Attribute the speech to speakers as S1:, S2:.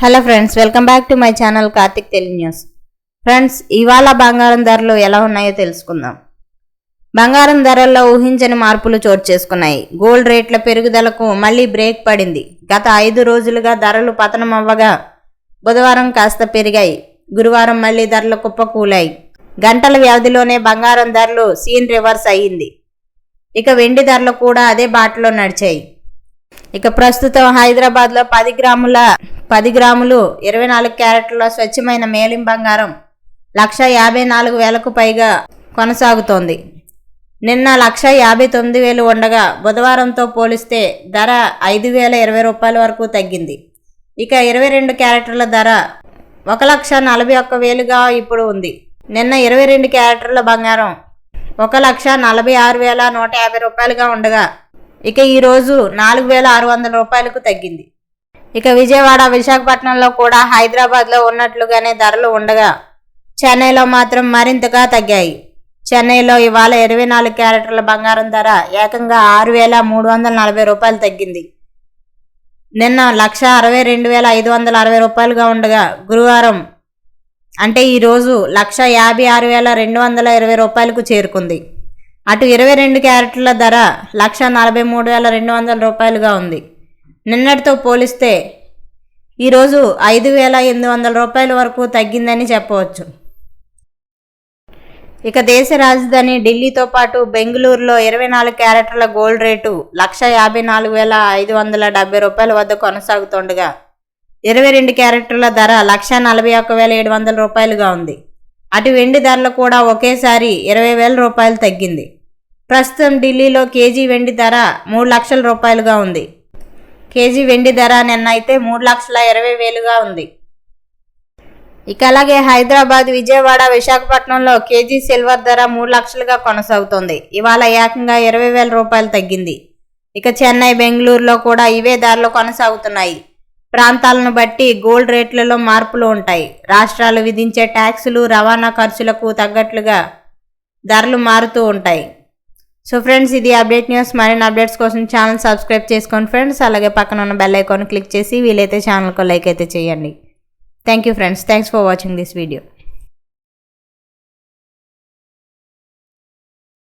S1: Hello friends, welcome back to my channel Karthik Telugu news. Friends, ఇవాళ బంగారం ధరలు ఎలా ఉన్నాయో తెలుసుకుందాం. బంగారం ధరల్లో ఊహించని మార్పులు చోటు చేసుకున్నాయి. గోల్డ్ రేట్ల పెరుగుదలకు మళ్లీ బ్రేక్ పడింది. గత 5 రోజులుగా ధరలు పతనం అవ్వగా బుధవారం కాస్త పెరిగాయి. గురువారం మళ్లీ ధరలు కుప్పకూలాయి. గంటల వ్యవధిలోనే బంగారం ధరలు సీన్ రివర్స్ అయ్యింది. ఇక వెండి ధరలు కూడా అదే బాటలో నడిచాయి. ఇక ప్రస్తుతం హైదరాబాద్లో 10 గ్రాములు 24 క్యారెట్ల స్వచ్ఛమైన మేలిం బంగారం 1,54,000కు పైగా కొనసాగుతోంది. నిన్న 1,59,000 ఉండగా బుధవారంతో పోలిస్తే ధర 5,020 రూపాయల వరకు తగ్గింది. ఇక 22 క్యారెట్ల ధర 1,41,000గా ఇప్పుడు ఉంది. నిన్న 22 క్యారెట్ల బంగారం 1,46,150 రూపాయలుగా ఉండగా ఇక ఈరోజు 4,600 రూపాయలకు తగ్గింది. ఇక విజయవాడ, విశాఖపట్నంలో కూడా హైదరాబాద్లో ఉన్నట్లుగానే ధరలు ఉండగా చెన్నైలో మాత్రం మరింతగా తగ్గాయి. చెన్నైలో ఇవాళ 24 క్యారెట్ల బంగారం ధర ఏకంగా 6,340 రూపాయలు తగ్గింది. నిన్న 1,62,560 రూపాయలుగా ఉండగా గురువారం అంటే ఈరోజు 1,56,220 రూపాయలకు చేరుకుంది. అటు 22 క్యారెట్ల ధర 1,43,200 రూపాయలుగా ఉంది. నిన్నటితో పోలిస్తే ఈరోజు 5,800 రూపాయల వరకు తగ్గిందని చెప్పవచ్చు. ఇక దేశ రాజధాని ఢిల్లీతో పాటు బెంగళూరులో 24 క్యారెట్ల గోల్డ్ రేటు 1,54,570 రూపాయల వద్ద కొనసాగుతుండగా 22 క్యారెట్ల ధర 1,41,700 రూపాయలుగా ఉంది. అటు వెండి ధరలు కూడా ఒకేసారి 20,000 రూపాయలు తగ్గింది. ప్రస్తుతం ఢిల్లీలో కేజీ వెండి ధర 3 లక్షల రూపాయలుగా ఉంది. కేజీ వెండి ధర నిన్న అయితే 3,20,000గా ఉంది. ఇక అలాగే హైదరాబాద్, విజయవాడ, విశాఖపట్నంలో కేజీ సిల్వర్ ధర 3 లక్షలుగా కొనసాగుతోంది. ఇవాళ ఏకంగా 20,000 రూపాయలు తగ్గింది. ఇక చెన్నై, బెంగళూరులో కూడా ఇవే ధరలు కొనసాగుతున్నాయి. ప్రాంతాలను బట్టి గోల్డ్ రేట్లలో మార్పులు ఉంటాయి. రాష్ట్రాలు విధించే ట్యాక్సులు, రవాణా ఖర్చులకు తగ్గట్లుగా ధరలు మారుతూ ఉంటాయి. సో ఫ్రెండ్స్, ఇది అప్డేట్ న్యూస్. మరిన్ని అప్డేట్స్ కోసం ఛానల్ సబ్స్క్రైబ్ చేసుకోండి ఫ్రెండ్స్. అలాగే పక్కన ఉన్న బెల్ ఐకాన్ క్లిక్ చేసి వీలైతే ఛానల్కు లైక్ అయితే చేయండి. Thank you friends. Thanks for watching this video.